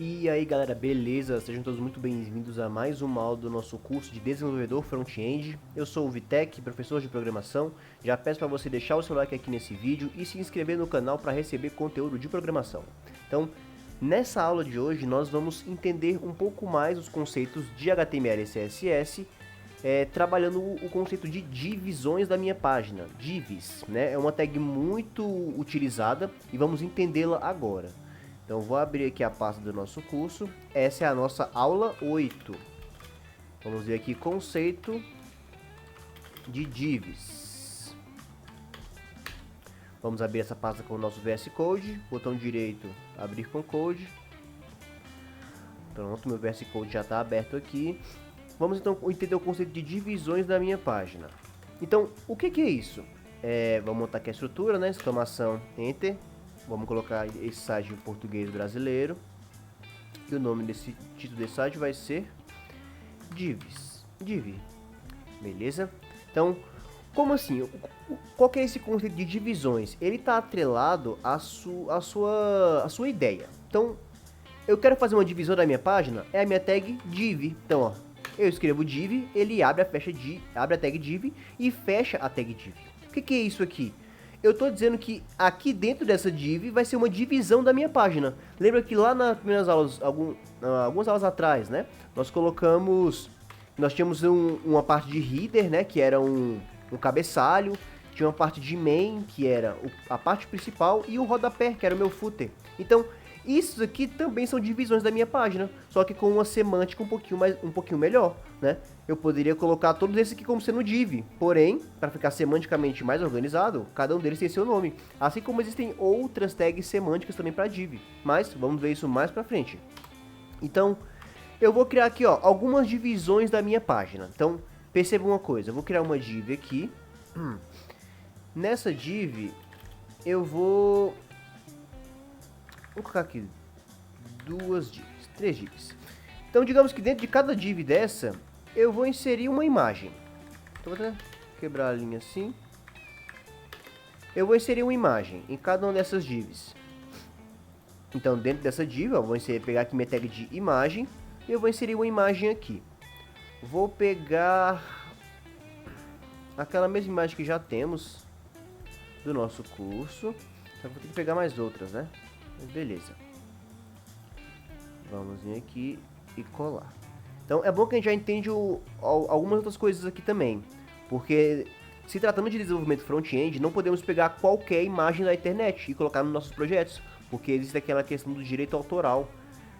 E aí galera, beleza? Sejam todos muito bem-vindos a mais uma aula do nosso curso de desenvolvedor front-end. Eu sou o Vitec, professor de programação. Já peço para você deixar o seu like aqui nesse vídeo e se inscrever no canal para receber conteúdo de programação. Então, nessa aula de hoje nós vamos entender um pouco mais os conceitos de HTML e CSS, trabalhando o conceito de divisões da minha página, divs, né? É uma tag muito utilizada e vamos entendê-la agora. Então vou abrir aqui a pasta do nosso curso. Essa é a nossa aula 8. Vamos ver aqui conceito de divs. Vamos abrir essa pasta com o nosso VS Code. Botão direito, abrir com code. Pronto, meu VS Code já está aberto aqui. Vamos então entender o conceito de divisões da minha página. Então, o que é isso? Vamos montar aqui a estrutura, né? Exclamação, Enter. Vamos colocar esse site em português brasileiro. E o nome desse título desse site vai ser divs. Div. Beleza? Então, como assim? Qual que é esse conceito de divisões? Ele está atrelado à sua ideia. Então, eu quero fazer uma divisão da minha página, é a minha tag div. Então, ó, eu escrevo div, ele abre a tag div e fecha a tag div. O que é isso aqui? Eu estou dizendo que aqui dentro dessa div vai ser uma divisão da minha página. Lembra que lá nas primeiras aulas, algumas aulas atrás, né? Nós tínhamos uma parte de header, né? Que era um cabeçalho. Tinha uma parte de main, que era a parte principal. E o rodapé, que era o meu footer. Então, isso aqui também são divisões da minha página, só que com uma semântica um pouquinho melhor, né? Eu poderia colocar todos esses aqui como sendo div, porém, para ficar semanticamente mais organizado, cada um deles tem seu nome. Assim como existem outras tags semânticas também para div, mas vamos ver isso mais para frente. Então, eu vou criar aqui, ó, algumas divisões da minha página. Então, perceba uma coisa, eu vou criar uma div aqui. Nessa div, eu vou colocar aqui três divs. Então, digamos que dentro de cada div dessa, eu vou inserir uma imagem. Então, vou até quebrar a linha assim. Eu vou inserir uma imagem em cada uma dessas divs. Então, dentro dessa div, eu vou pegar aqui minha tag de imagem e eu vou inserir uma imagem aqui. Vou pegar aquela mesma imagem que já temos do nosso curso. Só vou ter que pegar mais outras, né? Beleza. Vamos vir aqui e colar. Então é bom que a gente já entende algumas outras coisas aqui também. Porque se tratando de desenvolvimento front-end, não podemos pegar qualquer imagem da internet e colocar nos nossos projetos. Porque existe aquela questão do direito autoral.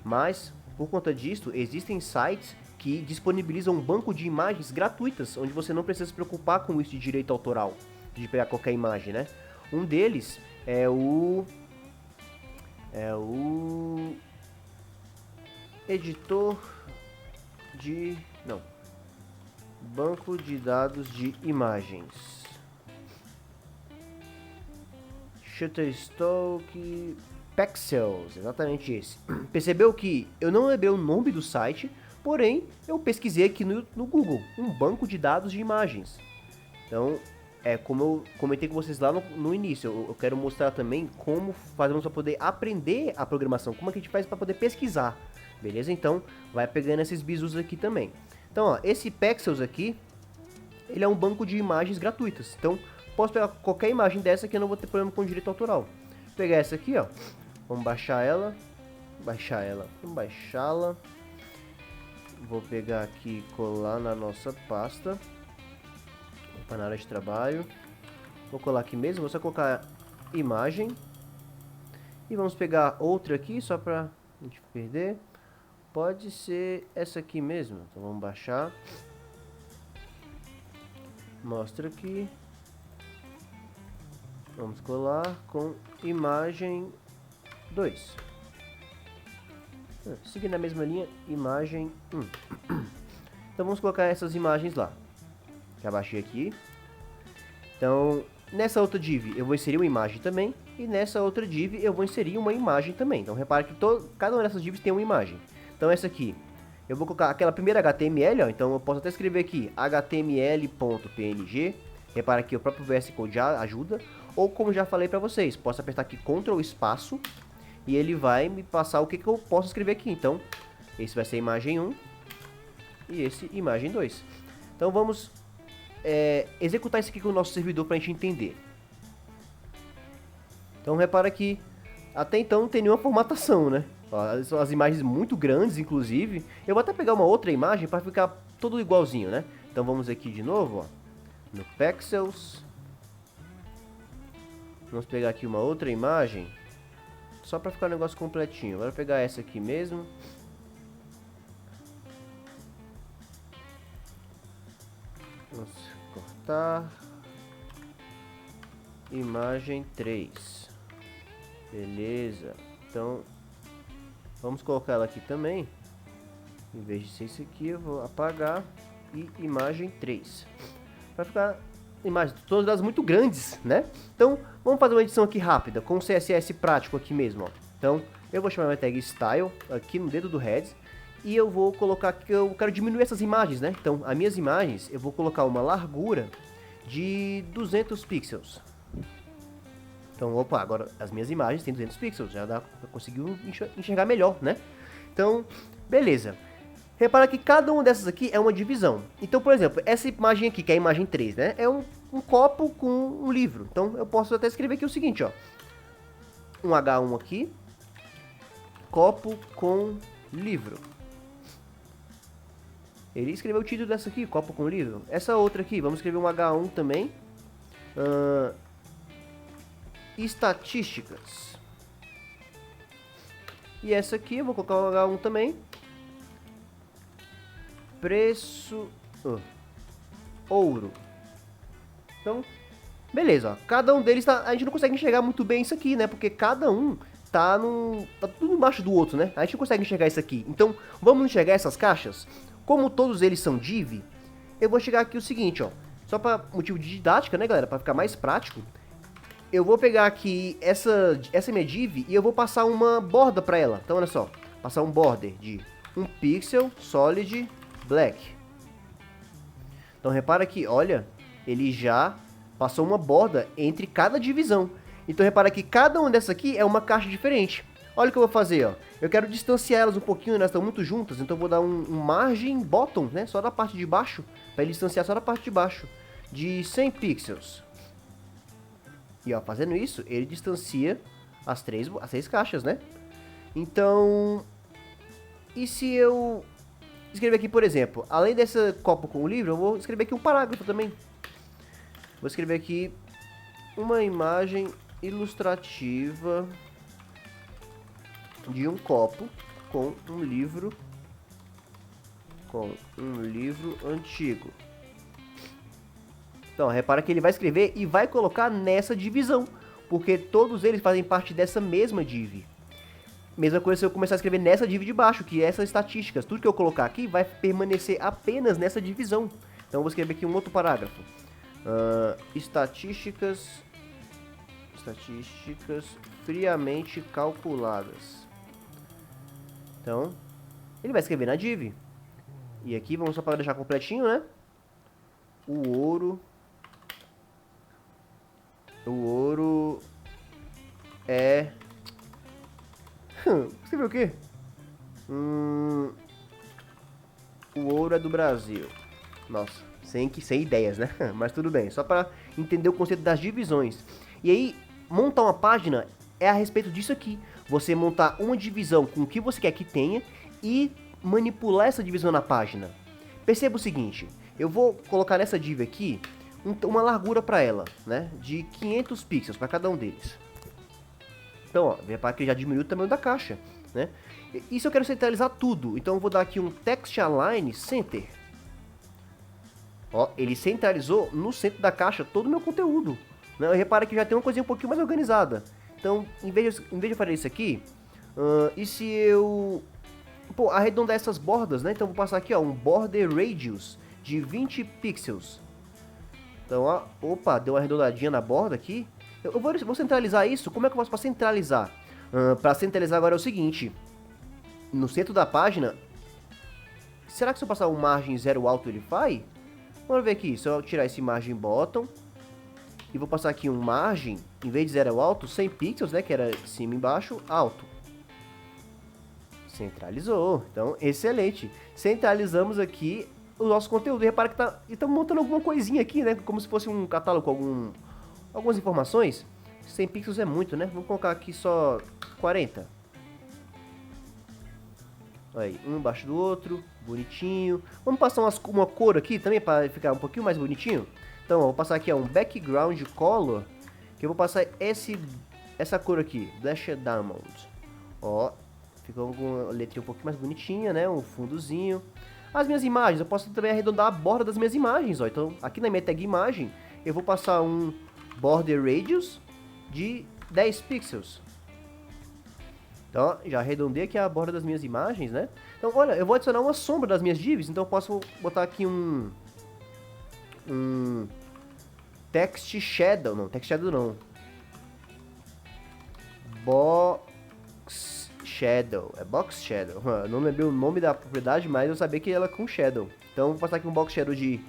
Mas, por conta disso, existem sites que disponibilizam um banco de imagens gratuitas, onde você não precisa se preocupar com isso de direito autoral, de pegar qualquer imagem, né? Um deles é o editor de... não. Banco de dados de imagens. Shutterstock Pexels, exatamente esse. Percebeu que eu não lembrei o nome do site, porém eu pesquisei aqui no Google, um banco de dados de imagens. Então, como eu comentei com vocês lá no início, eu quero mostrar também como fazemos para poder aprender a programação, como é que a gente faz para poder pesquisar, beleza? Então, vai pegando esses bizus aqui também. Então, ó, esse Pexels aqui, ele é um banco de imagens gratuitas. Então, posso pegar qualquer imagem dessa que eu não vou ter problema com direito autoral. Vou pegar essa aqui, ó, vamos baixá-la. Vamos baixá-la. Vou pegar aqui e colar na nossa pasta. Na área de trabalho, vou colar aqui mesmo, vou só colocar imagem e vamos pegar outra aqui só para a gente perder. Pode ser essa aqui mesmo, então vamos baixar, mostra aqui, vamos colar com imagem 2, seguindo a mesma linha, imagem 1. Então vamos colocar essas imagens lá. Já baixei aqui. Então, nessa outra div eu vou inserir uma imagem também. E nessa outra div eu vou inserir uma imagem também. Então, repare que cada uma dessas divs tem uma imagem. Então, essa aqui, eu vou colocar aquela primeira HTML, ó. Então, eu posso até escrever aqui html.png. Repara que o próprio VS Code já ajuda. Ou, como já falei para vocês, posso apertar aqui Ctrl espaço. e ele vai me passar o que eu posso escrever aqui. Então, esse vai ser imagem 1 e esse imagem 2. Então vamos executar isso aqui com o nosso servidor para a gente entender. Então repara que até então não tem nenhuma formatação, né? São as imagens muito grandes, inclusive. Eu vou até pegar uma outra imagem para ficar tudo igualzinho, né? Então vamos aqui de novo, ó, no Pexels. Vamos pegar aqui uma outra imagem, só para ficar o negócio completinho. Agora pegar essa aqui mesmo. Vamos cortar. Imagem 3. Beleza. Então, vamos colocar ela aqui também. Em vez de ser isso aqui, eu vou apagar. E imagem 3. Vai ficar imagens, todas elas muito grandes, né? Então, vamos fazer uma edição aqui rápida, com o CSS prático aqui mesmo, ó. Então, eu vou chamar minha tag Style, aqui no dedo do Heads. E eu vou colocar que eu quero diminuir essas imagens, né? Então, as minhas imagens, eu vou colocar uma largura de 200 pixels. Então, opa, agora as minhas imagens têm 200 pixels, já dá pra conseguir enxergar melhor, né? Então, beleza. Repara que cada uma dessas aqui é uma divisão. Então, por exemplo, essa imagem aqui, que é a imagem 3, né? É um copo com um livro. Então, eu posso até escrever aqui o seguinte, ó. Um H1 aqui. Copo com livro. Ele escreveu o título dessa aqui, copo com livro. Essa outra aqui, vamos escrever um H1 também. Estatísticas. E essa aqui, eu vou colocar um H1 também. Preço ouro. Então, beleza, ó. Cada um deles a gente não consegue enxergar muito bem isso aqui, né? Porque cada um tá tudo embaixo do outro, né? A gente não consegue enxergar isso aqui. Então, vamos enxergar essas caixas? Como todos eles são div, eu vou chegar aqui o seguinte, ó. Só para motivo de didática, né, galera? Para ficar mais prático. Eu vou pegar aqui essa minha div e eu vou passar uma borda para ela. Então, olha só. Passar um border de 1 pixel solid black. Então repara que, olha, ele já passou uma borda entre cada divisão. Então repara que cada uma dessas aqui é uma caixa diferente. Olha o que eu vou fazer, ó. Eu quero distanciar elas um pouquinho, elas estão muito juntas, então eu vou dar um margem bottom, né, só da parte de baixo, para ele distanciar só da parte de baixo, de 100 pixels. E ó, fazendo isso, ele distancia as três caixas, né? Então, e se eu escrever aqui, por exemplo, além desse copo com o livro, eu vou escrever aqui um parágrafo também. Vou escrever aqui uma imagem ilustrativa de um copo com um livro antigo. Então, repara que ele vai escrever e vai colocar nessa divisão, porque todos eles fazem parte dessa mesma div. Mesma coisa se eu começar a escrever nessa div de baixo, que é essas estatísticas. Tudo que eu colocar aqui vai permanecer apenas nessa divisão. Então eu vou escrever aqui um outro parágrafo. Estatísticas friamente calculadas. Então, ele vai escrever na div. E aqui, vamos só para deixar completinho, né? O ouro é... Escreveu o quê? O ouro é do Brasil. Nossa, sem ideias, né? Mas tudo bem, só para entender o conceito das divisões. E aí, montar uma página é a respeito disso aqui. Você montar uma divisão com o que você quer que tenha e manipular essa divisão na página. Perceba o seguinte, eu vou colocar nessa div aqui uma largura para ela, né? De 500 pixels para cada um deles. Então, ó, repara que já diminuiu o tamanho da caixa, né? Isso eu quero centralizar tudo, então eu vou dar aqui um text align center. Ó, ele centralizou no centro da caixa todo o meu conteúdo, né? Repara que já tem uma coisinha um pouquinho mais organizada. Então, em vez de fazer isso aqui, e se eu arredondar essas bordas, né? Então eu vou passar aqui, ó, um border radius de 20 pixels. Então, ó, opa, deu uma arredondadinha na borda aqui. Eu vou centralizar isso. Como é que eu faço para centralizar? Para centralizar agora é o seguinte. No centro da página, será que se eu passar um margem zero alto ele vai? Vamos ver aqui, se eu tirar esse margem bottom e vou passar aqui um margem, em vez de zero alto, 100 pixels, né, que era cima e embaixo, alto. Centralizou. Então, excelente. Centralizamos aqui o nosso conteúdo. E repara que estamos montando alguma coisinha aqui, né? Como se fosse um catálogo com algumas informações. 100 pixels é muito, né? Vamos colocar aqui só 40. Aí, um embaixo do outro, bonitinho. Vamos passar uma cor aqui também para ficar um pouquinho mais bonitinho. Então, ó, vou passar aqui ó, um background color, que eu vou passar essa cor aqui, Dash Diamond. Ó, ficou com uma letrinha um pouquinho mais bonitinha, né? Um fundozinho. As minhas imagens, eu posso também arredondar a borda das minhas imagens, ó. Então, aqui na minha tag imagem, eu vou passar um border radius de 10 pixels. Então, já arredondei aqui a borda das minhas imagens, né? Então, olha, eu vou adicionar uma sombra das minhas divs, então eu posso botar aqui um text shadow, não. Box shadow, é box shadow. Eu não lembrei o nome da propriedade, mas eu sabia que ela é com shadow. Então, vou passar aqui um box shadow de,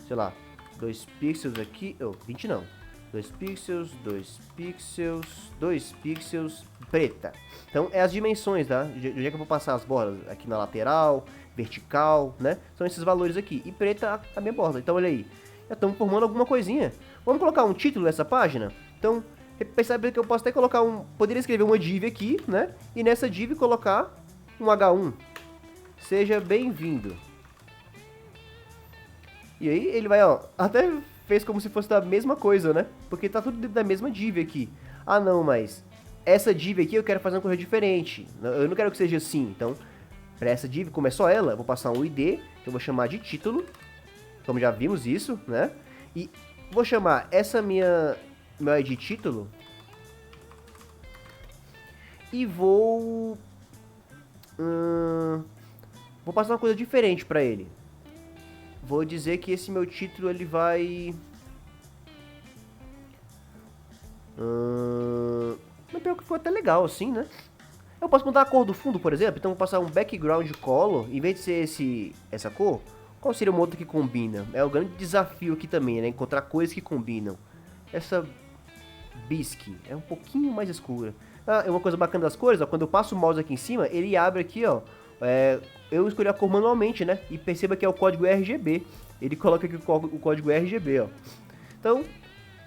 sei lá, 2 pixels aqui, 20 não. 2 pixels, 2 pixels, 2 pixels, preta. Então, é as dimensões, tá? De onde é que eu vou passar as bordas? Aqui na lateral, vertical, né? São esses valores aqui. E preta a minha borda. Então, olha aí. Já estamos formando alguma coisinha. Vamos colocar um título nessa página? Então, percebe que eu posso até colocar poderia escrever uma div aqui, né? E nessa div colocar um H1. Seja bem-vindo. E aí, ele vai, ó, até fez como se fosse da mesma coisa, né? Porque tá tudo dentro da mesma div aqui. Ah, não, mas essa div aqui eu quero fazer uma coisa diferente. Eu não quero que seja assim. Então, para essa div, como é só ela, eu vou passar um ID, que eu vou chamar de título. Como já vimos isso, né? E vou chamar meu ID título. E vou passar uma coisa diferente para ele. Vou dizer que esse meu título ele vai... Mas pior que ficou até legal assim, né? Eu posso mudar a cor do fundo, por exemplo. Então vou passar um background color. Em vez de ser essa cor, qual seria uma outra que combina? É o grande desafio aqui também, né? Encontrar cores que combinam. Essa bisque é um pouquinho mais escura. Ah, é uma coisa bacana das cores, ó. Quando eu passo o mouse aqui em cima, ele abre aqui, ó. Eu escolhi a cor manualmente, né? E perceba que é o código RGB. Ele coloca aqui o código RGB, ó. Então,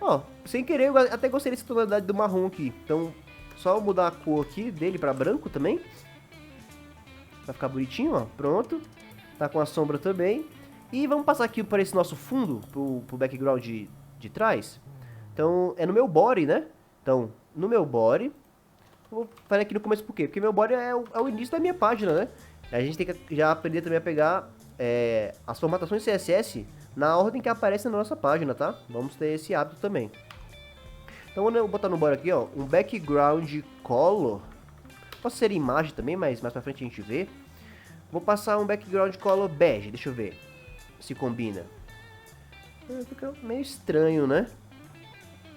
ó, sem querer, eu até gostei dessa tonalidade do marrom aqui. Então, só mudar a cor aqui dele pra branco também. Vai ficar bonitinho, ó. Pronto. Tá com a sombra também. E vamos passar aqui para esse nosso fundo, pro background de trás. Então, é no meu body, né? Então, no meu body... Vou fazer aqui no começo por quê? Porque meu body é o início da minha página, né? A gente tem que já aprender também a pegar as formatações CSS na ordem que aparece na nossa página, tá? Vamos ter esse hábito também. Então, quando eu botar no body aqui, ó, um background color. Pode ser imagem também, mas mais pra frente a gente vê. Vou passar um background color bege, deixa eu ver se combina. Fica meio estranho, né?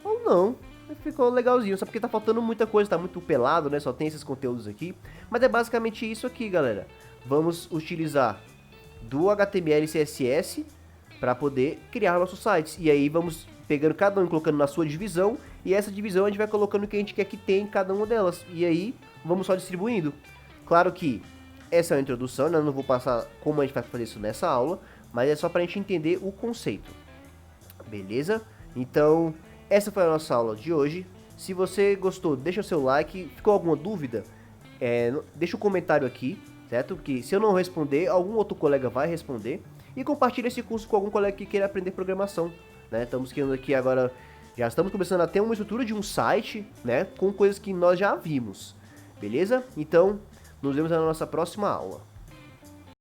Ou não. Ficou legalzinho, só porque tá faltando muita coisa, tá muito pelado, né? Só tem esses conteúdos aqui. Mas é basicamente isso aqui, galera. Vamos utilizar do HTML e CSS para poder criar nossos sites. E aí vamos pegando cada um e colocando na sua divisão. E essa divisão a gente vai colocando o que a gente quer que tenha em cada uma delas. E aí vamos só distribuindo. Claro que essa é a introdução, né? Eu não vou passar como a gente vai fazer isso nessa aula. Mas é só pra gente entender o conceito. Beleza? Então... essa foi a nossa aula de hoje. Se você gostou, deixa o seu like. Ficou alguma dúvida? Deixa um comentário aqui, certo? Que se eu não responder, algum outro colega vai responder. E compartilha esse curso com algum colega que queira aprender programação, né? Estamos criando aqui agora, já estamos começando a ter uma estrutura de um site, né? Com coisas que nós já vimos, beleza? Então, nos vemos na nossa próxima aula.